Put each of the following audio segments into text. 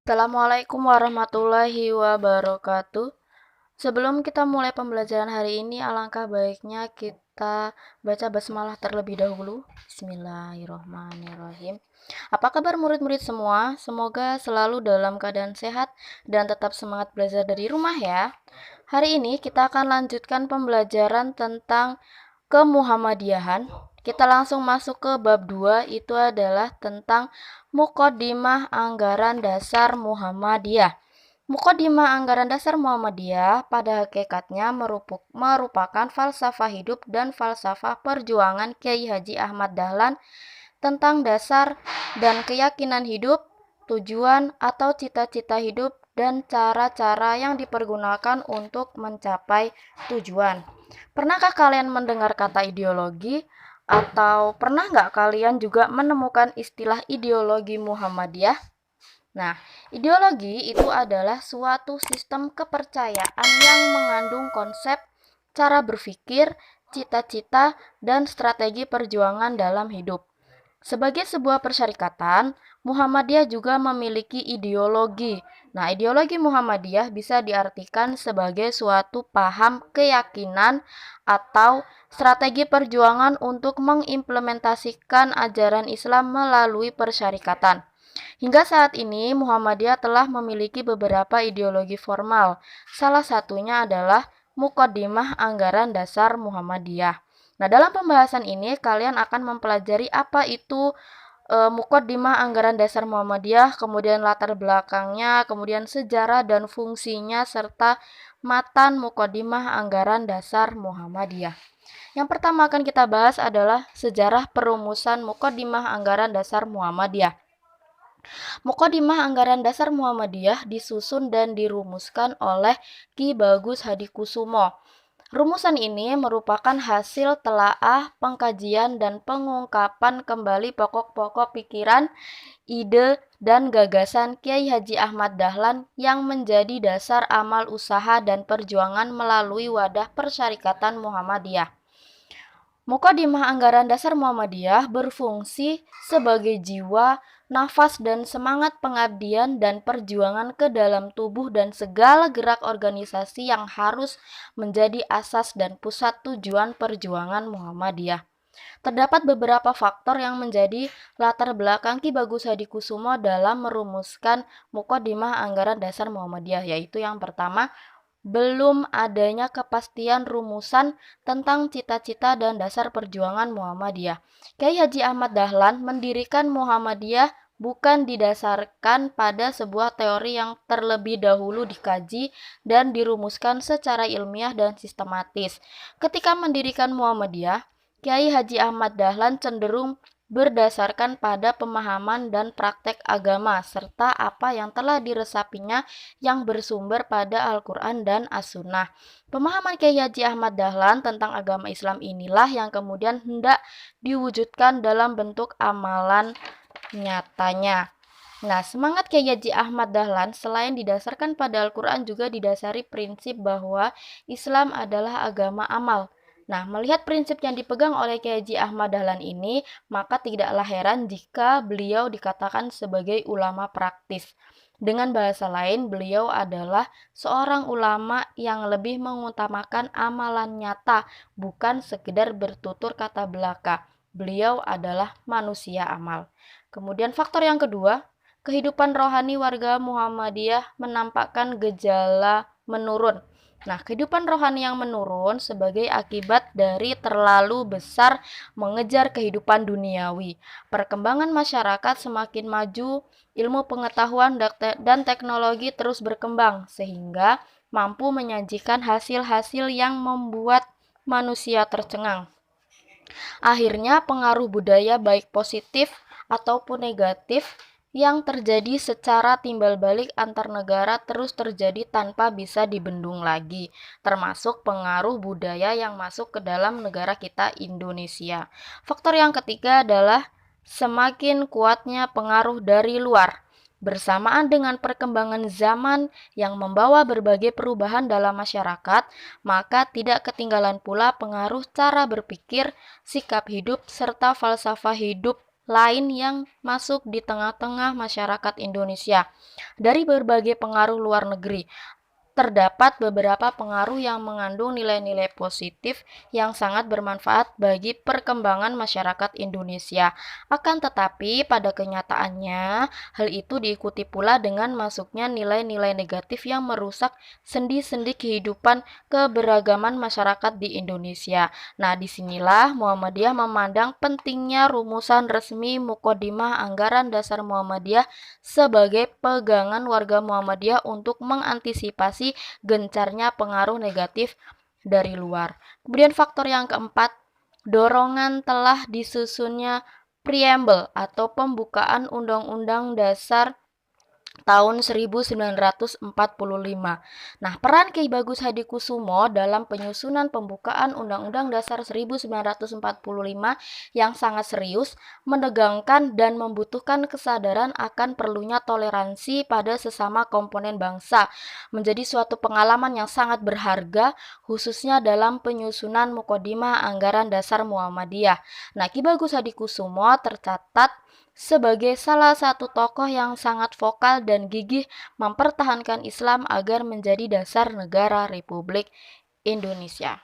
Assalamualaikum warahmatullahi wabarakatuh. Sebelum kita mulai pembelajaran hari ini, alangkah baiknya kita baca basmalah terlebih dahulu. Bismillahirrahmanirrahim. Apa kabar murid-murid semua? Semoga selalu dalam keadaan sehat dan tetap semangat belajar dari rumah ya. Hari ini kita akan lanjutkan pembelajaran tentang kemuhammadiyahan. Kita langsung masuk ke bab 2, itu adalah tentang Muqaddimah Anggaran Dasar Muhammadiyah. Muqaddimah Anggaran Dasar Muhammadiyah pada hakikatnya merupakan falsafah hidup dan falsafah perjuangan Kiai Haji Ahmad Dahlan tentang dasar dan keyakinan hidup, tujuan atau cita-cita hidup, dan cara-cara yang dipergunakan untuk mencapai tujuan. Pernahkah kalian mendengar kata ideologi? Atau pernah nggak kalian juga menemukan istilah ideologi Muhammadiyah? Nah, ideologi itu adalah suatu sistem kepercayaan yang mengandung konsep, cara berpikir, cita-cita, dan strategi perjuangan dalam hidup. Sebagai sebuah persyarikatan, Muhammadiyah juga memiliki ideologi. Nah, ideologi Muhammadiyah bisa diartikan sebagai suatu paham keyakinan atau strategi perjuangan untuk mengimplementasikan ajaran Islam melalui persyarikatan. Hingga saat ini, Muhammadiyah telah memiliki beberapa ideologi formal. Salah satunya adalah Muqaddimah Anggaran Dasar Muhammadiyah. Nah, dalam pembahasan ini kalian akan mempelajari apa itu Muqaddimah Anggaran Dasar Muhammadiyah, kemudian latar belakangnya, kemudian sejarah dan fungsinya, serta matan Muqaddimah Anggaran Dasar Muhammadiyah. Yang pertama akan kita bahas adalah sejarah perumusan Muqaddimah Anggaran Dasar Muhammadiyah. Muqaddimah Anggaran Dasar Muhammadiyah disusun dan dirumuskan oleh Ki Bagus Hadikusumo. Rumusan ini merupakan hasil telaah, pengkajian, dan pengungkapan kembali pokok-pokok pikiran, ide, dan gagasan Kiai Haji Ahmad Dahlan yang menjadi dasar amal usaha dan perjuangan melalui wadah Persyarikatan Muhammadiyah. Muqaddimah Anggaran Dasar Muhammadiyah berfungsi sebagai jiwa, nafas, dan semangat pengabdian dan perjuangan ke dalam tubuh dan segala gerak organisasi yang harus menjadi asas dan pusat tujuan perjuangan Muhammadiyah. Terdapat beberapa faktor yang menjadi latar belakang Ki Bagus Hadikusumo dalam merumuskan Muqaddimah Anggaran Dasar Muhammadiyah, yaitu yang pertama, belum adanya kepastian rumusan tentang cita-cita dan dasar perjuangan Muhammadiyah. Kiai Haji Ahmad Dahlan mendirikan Muhammadiyah bukan didasarkan pada sebuah teori yang terlebih dahulu dikaji dan dirumuskan secara ilmiah dan sistematis. Ketika mendirikan Muhammadiyah, Kiai Haji Ahmad Dahlan cenderung berdasarkan pada pemahaman dan praktek agama serta apa yang telah diresapinya yang bersumber pada Al-Quran dan As-Sunnah. Pemahaman Kiai Haji Ahmad Dahlan tentang agama Islam inilah yang kemudian hendak diwujudkan dalam bentuk amalan nyatanya. Nah, semangat Kiai Haji Ahmad Dahlan selain didasarkan pada Al-Quran juga didasari prinsip bahwa Islam adalah agama amal. Nah, melihat prinsip yang dipegang oleh Kiai Haji Ahmad Dahlan ini, maka tidaklah heran jika beliau dikatakan sebagai ulama praktis. Dengan bahasa lain, beliau adalah seorang ulama yang lebih mengutamakan amalan nyata, bukan sekedar bertutur kata belaka. Beliau adalah manusia amal. Kemudian faktor yang kedua, kehidupan rohani warga Muhammadiyah menampakkan gejala menurun. Nah, kehidupan rohani yang menurun sebagai akibat dari terlalu besar mengejar kehidupan duniawi. Perkembangan masyarakat semakin maju, ilmu pengetahuan dan teknologi terus berkembang, sehingga mampu menyajikan hasil-hasil yang membuat manusia tercengang. Akhirnya, pengaruh budaya baik positif ataupun negatif yang terjadi secara timbal balik antar negara terus terjadi tanpa bisa dibendung lagi, termasuk pengaruh budaya yang masuk ke dalam negara kita Indonesia. Faktor yang ketiga adalah semakin kuatnya pengaruh dari luar. Bersamaan dengan perkembangan zaman yang membawa berbagai perubahan dalam masyarakat, maka tidak ketinggalan pula pengaruh cara berpikir, sikap hidup, serta falsafah hidup lain yang masuk di tengah-tengah masyarakat Indonesia dari berbagai pengaruh luar negeri. Terdapat beberapa pengaruh yang mengandung nilai-nilai positif yang sangat bermanfaat bagi perkembangan masyarakat Indonesia. Akan tetapi, pada kenyataannya, hal itu diikuti pula dengan masuknya nilai-nilai negatif yang merusak sendi-sendi kehidupan keberagaman masyarakat di Indonesia. Nah, disinilah Muhammadiyah memandang pentingnya rumusan resmi Muqaddimah Anggaran Dasar Muhammadiyah sebagai pegangan warga Muhammadiyah untuk mengantisipasi gencarnya pengaruh negatif dari luar. Kemudian faktor yang keempat, dorongan telah disusunnya preamble atau pembukaan Undang-Undang Dasar tahun 1945. Nah, peran Ki Bagus Hadikusumo dalam penyusunan pembukaan Undang-Undang Dasar 1945 yang sangat serius, menegangkan dan membutuhkan kesadaran akan perlunya toleransi pada sesama komponen bangsa, menjadi suatu pengalaman yang sangat berharga, khususnya dalam penyusunan Muqaddimah Anggaran Dasar Muhammadiyah. Nah, Ki Bagus Hadikusumo tercatat sebagai salah satu tokoh yang sangat vokal dan gigih mempertahankan Islam agar menjadi dasar negara Republik Indonesia.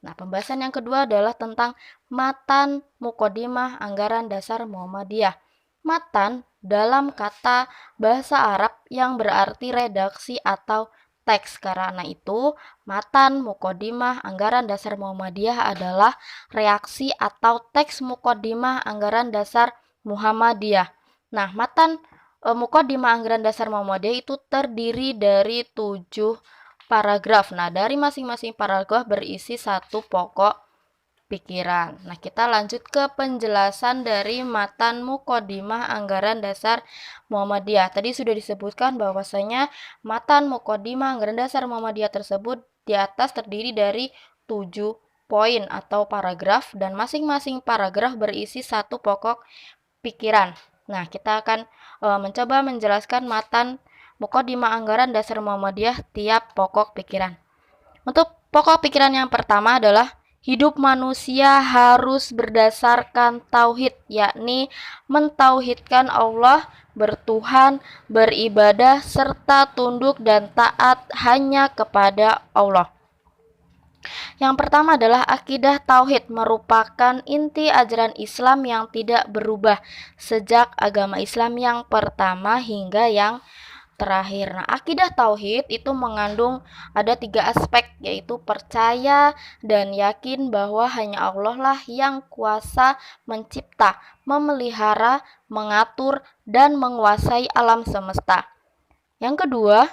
Nah, pembahasan yang kedua adalah tentang matan Muqaddimah Anggaran Dasar Muhammadiyah. Matan dalam kata bahasa Arab yang berarti redaksi atau teks. Karena itu, matan Muqaddimah Anggaran Dasar Muhammadiyah adalah reaksi atau teks Muqaddimah Anggaran Dasar Muhammadiyah. Nah, matan Muqaddimah Anggaran Dasar Muhammadiyah itu terdiri dari 7 paragraf. Nah, dari masing-masing paragraf berisi satu pokok pikiran. Nah, kita lanjut ke penjelasan dari matan Muqaddimah Anggaran Dasar Muhammadiyah. Tadi sudah disebutkan bahwasanya matan Muqaddimah Anggaran Dasar Muhammadiyah tersebut di atas terdiri dari 7 poin atau paragraf dan masing-masing paragraf berisi satu pokok pikiran. Nah, kita akan mencoba menjelaskan matan Muqaddimah Anggaran Dasar Muhammadiyah tiap pokok pikiran. Untuk pokok pikiran yang pertama adalah hidup manusia harus berdasarkan tauhid, yakni mentauhidkan Allah, bertuhan, beribadah, serta tunduk dan taat hanya kepada Allah. Yang pertama adalah akidah tauhid, merupakan inti ajaran Islam yang tidak berubah sejak agama Islam yang pertama hingga yang terakhir. Nah, akidah tauhid itu mengandung ada 3 aspek, yaitu percaya dan yakin bahwa hanya Allah lah yang kuasa mencipta, memelihara, mengatur, dan menguasai alam semesta. Yang kedua,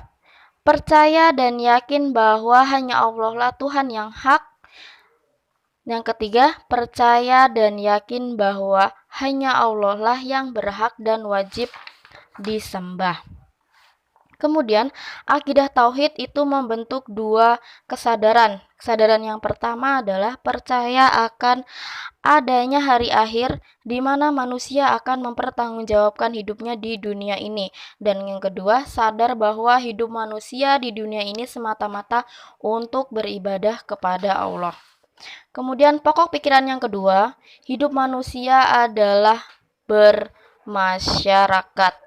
percaya dan yakin bahwa hanya Allah lah Tuhan yang hak. Yang ketiga, percaya dan yakin bahwa hanya Allah lah yang berhak dan wajib disembah. Kemudian, akidah tauhid itu membentuk 2 kesadaran. Kesadaran yang pertama adalah percaya akan adanya hari akhir di mana manusia akan mempertanggungjawabkan hidupnya di dunia ini. Dan yang kedua, sadar bahwa hidup manusia di dunia ini semata-mata untuk beribadah kepada Allah. Kemudian pokok pikiran yang kedua, hidup manusia adalah bermasyarakat.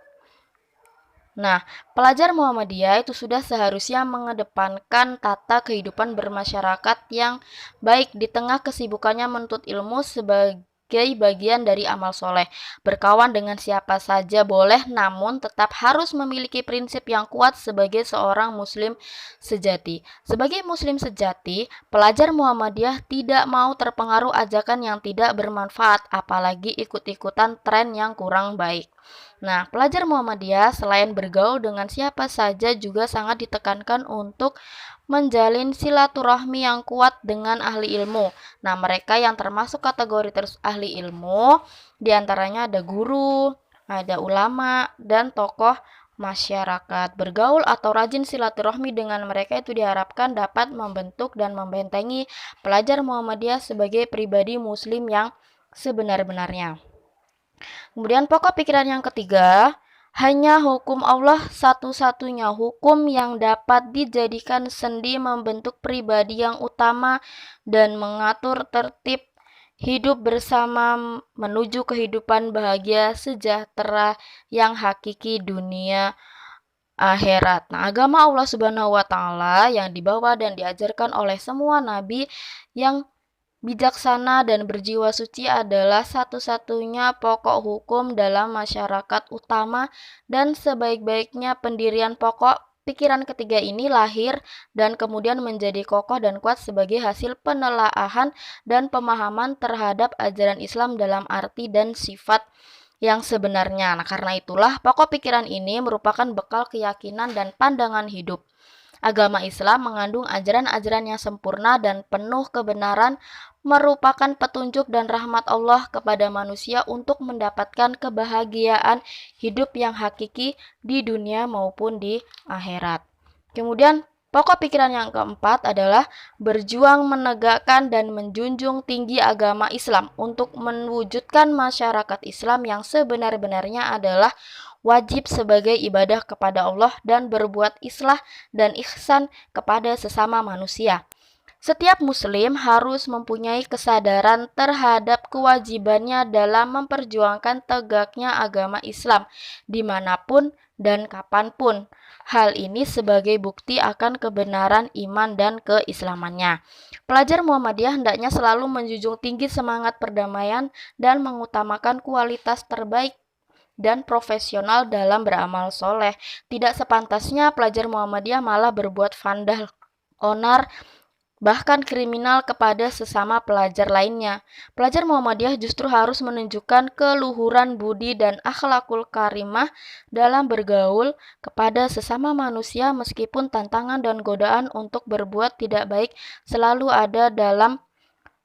Nah, pelajar Muhammadiyah itu sudah seharusnya mengedepankan tata kehidupan bermasyarakat yang baik di tengah kesibukannya menuntut ilmu sebagai bagian dari amal soleh. Berkawan dengan siapa saja boleh, namun tetap harus memiliki prinsip yang kuat sebagai seorang muslim sejati. Sebagai muslim sejati, pelajar Muhammadiyah tidak mau terpengaruh ajakan yang tidak bermanfaat, apalagi ikut-ikutan tren yang kurang baik. Nah, pelajar Muhammadiyah selain bergaul dengan siapa saja juga sangat ditekankan untuk menjalin silaturahmi yang kuat dengan ahli ilmu. Nah, mereka yang termasuk kategori ahli ilmu, diantaranya ada guru, ada ulama, dan tokoh masyarakat. Bergaul atau rajin silaturahmi dengan mereka itu diharapkan dapat membentuk dan membentengi pelajar Muhammadiyah sebagai pribadi muslim yang sebenar-benarnya. Kemudian pokok pikiran yang ketiga, hanya hukum Allah satu-satunya hukum yang dapat dijadikan sendi membentuk pribadi yang utama dan mengatur tertib hidup bersama menuju kehidupan bahagia sejahtera yang hakiki dunia akhirat. Nah, agama Allah Subhanahu wa taala yang dibawa dan diajarkan oleh semua nabi yang bijaksana dan berjiwa suci adalah satu-satunya pokok hukum dalam masyarakat utama dan sebaik-baiknya pendirian pokok pikiran ketiga ini lahir dan kemudian menjadi kokoh dan kuat sebagai hasil penelaahan dan pemahaman terhadap ajaran Islam dalam arti dan sifat yang sebenarnya. Nah, karena itulah pokok pikiran ini merupakan bekal keyakinan dan pandangan hidup. Agama Islam mengandung ajaran-ajaran yang sempurna dan penuh kebenaran, merupakan petunjuk dan rahmat Allah kepada manusia untuk mendapatkan kebahagiaan hidup yang hakiki di dunia maupun di akhirat. Kemudian, pokok pikiran yang keempat adalah berjuang menegakkan dan menjunjung tinggi agama Islam untuk mewujudkan masyarakat Islam yang sebenar-benarnya adalah wajib sebagai ibadah kepada Allah dan berbuat islah dan ihsan kepada sesama manusia. Setiap muslim harus mempunyai kesadaran terhadap kewajibannya dalam memperjuangkan tegaknya agama Islam dimanapun dan kapanpun. Hal ini sebagai bukti akan kebenaran iman dan keislamannya. Pelajar Muhammadiyah hendaknya selalu menjunjung tinggi semangat perdamaian dan mengutamakan kualitas terbaik dan profesional dalam beramal soleh. Tidak sepantasnya pelajar Muhammadiyah malah berbuat vandal, onar, bahkan kriminal kepada sesama pelajar lainnya. Pelajar Muhammadiyah justru harus menunjukkan keluhuran budi dan akhlakul karimah dalam bergaul kepada sesama manusia meskipun tantangan dan godaan untuk berbuat tidak baik selalu ada dalam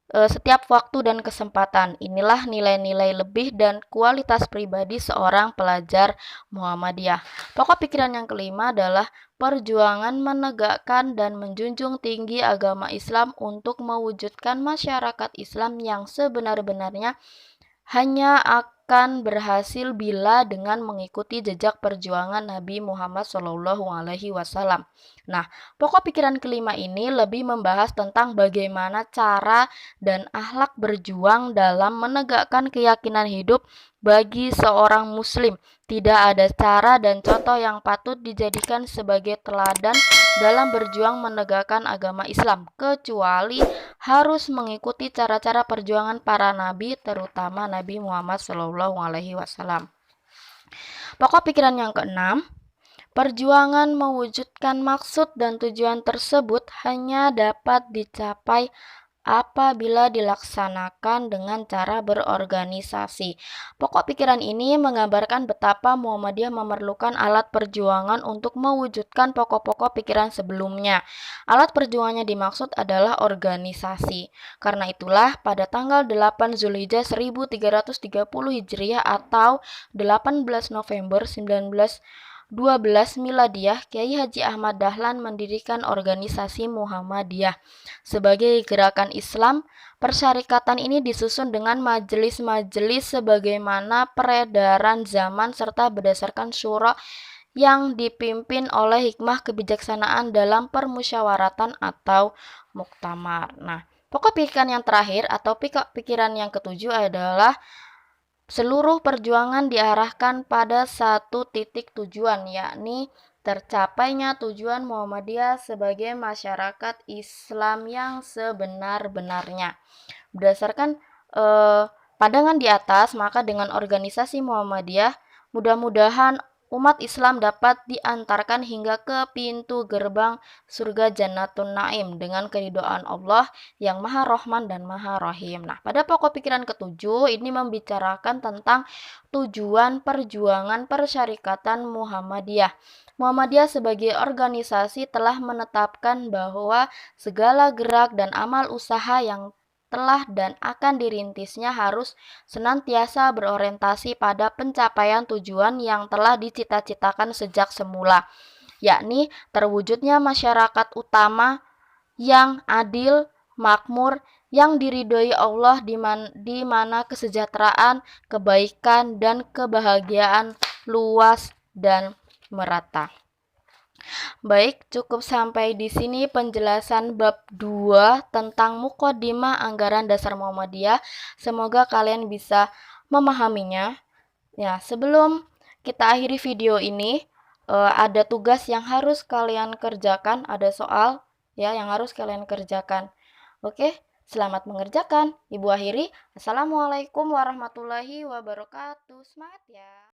setiap waktu dan kesempatan. Inilah nilai-nilai lebih dan kualitas pribadi seorang pelajar Muhammadiyah. Pokok pikiran yang kelima adalah perjuangan menegakkan dan menjunjung tinggi agama Islam untuk mewujudkan masyarakat Islam yang sebenar-benarnya hanya akan berhasil bila dengan mengikuti jejak perjuangan Nabi Muhammad SAW. Nah, pokok pikiran kelima ini lebih membahas tentang bagaimana cara dan akhlak berjuang dalam menegakkan keyakinan hidup bagi seorang muslim. Tidak ada cara dan contoh yang patut dijadikan sebagai teladan dalam berjuang menegakkan agama Islam, kecuali harus mengikuti cara-cara perjuangan para nabi, terutama Nabi Muhammad SAW. Pokok pikiran yang keenam, perjuangan mewujudkan maksud dan tujuan tersebut hanya dapat dicapai apabila dilaksanakan dengan cara berorganisasi. Pokok pikiran ini menggambarkan betapa Muhammadiyah memerlukan alat perjuangan untuk mewujudkan pokok-pokok pikiran sebelumnya. Alat perjuangannya dimaksud adalah organisasi. Karena itulah pada tanggal 8 Zulhijjah 1330 Hijriah atau 18 November 1912 Miladiyah, Kiai Haji Ahmad Dahlan mendirikan organisasi Muhammadiyah. Sebagai gerakan Islam, persyarikatan ini disusun dengan majelis-majelis sebagaimana peredaran zaman serta berdasarkan syura yang dipimpin oleh hikmah kebijaksanaan dalam permusyawaratan atau muktamar. Nah, pokok pikiran yang terakhir atau pikiran yang ketujuh adalah seluruh perjuangan diarahkan pada satu titik tujuan, yakni tercapainya tujuan Muhammadiyah sebagai masyarakat Islam yang sebenar-benarnya. Berdasarkan pandangan di atas, maka dengan organisasi Muhammadiyah, mudah-mudahan umat Islam dapat diantarkan hingga ke pintu gerbang surga Jannatun Naim dengan keridhaan Allah yang Maha Rahman dan Maha Rahim. Nah, pada pokok pikiran ketujuh ini membicarakan tentang tujuan perjuangan persyarikatan Muhammadiyah. Muhammadiyah sebagai organisasi telah menetapkan bahwa segala gerak dan amal usaha yang telah dan akan dirintisnya harus senantiasa berorientasi pada pencapaian tujuan yang telah dicita-citakan sejak semula, yakni terwujudnya masyarakat utama yang adil, makmur, yang diridhoi Allah di mana kesejahteraan, kebaikan, dan kebahagiaan luas dan merata. Baik, cukup sampai di sini penjelasan bab 2 tentang Muqaddimah Anggaran Dasar Muhammadiyah. Semoga kalian bisa memahaminya. Ya, sebelum kita akhiri video ini, ada tugas yang harus kalian kerjakan, ada soal ya yang harus kalian kerjakan. Oke, selamat mengerjakan. Ibu akhiri. Assalamualaikum warahmatullahi wabarakatuh. Semangat ya.